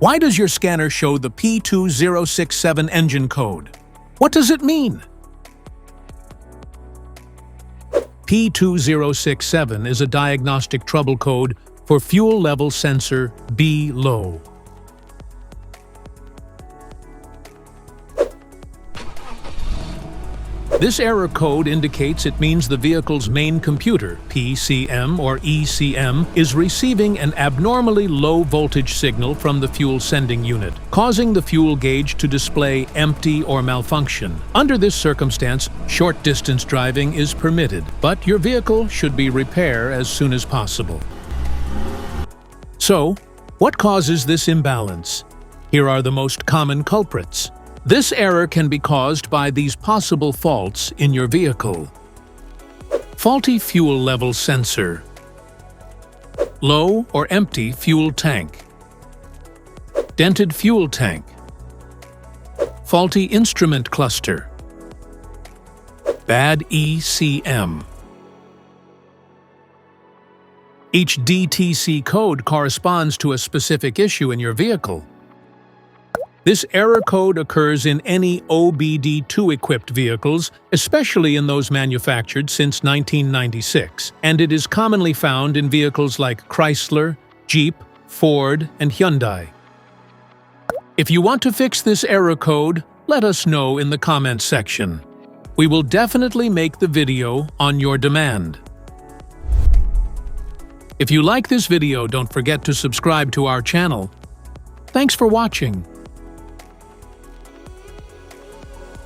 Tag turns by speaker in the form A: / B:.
A: Why does your scanner show the P2067 engine code? What does it mean? P2067 is a diagnostic trouble code for fuel level sensor B low. This error code indicates it means the vehicle's main computer, PCM or ECM, is receiving an abnormally low voltage signal from the fuel sending unit, causing the fuel gauge to display empty or malfunction. Under this circumstance, short-distance driving is permitted, but your vehicle should be repaired as soon as possible. So, what causes this imbalance? Here are the most common culprits. This error can be caused by these possible faults in your vehicle. Faulty fuel level sensor. Low or empty fuel tank. Dented fuel tank. Faulty instrument cluster. Bad ECM. Each DTC code corresponds to a specific issue in your vehicle. This error code occurs in any OBD2-equipped vehicles, especially in those manufactured since 1996, and it is commonly found in vehicles like Chrysler, Jeep, Ford, and Hyundai. If you want to fix this error code, let us know in the comments section. We will definitely make the video on your demand. If you like this video, don't forget to subscribe to our channel. Thanks for watching.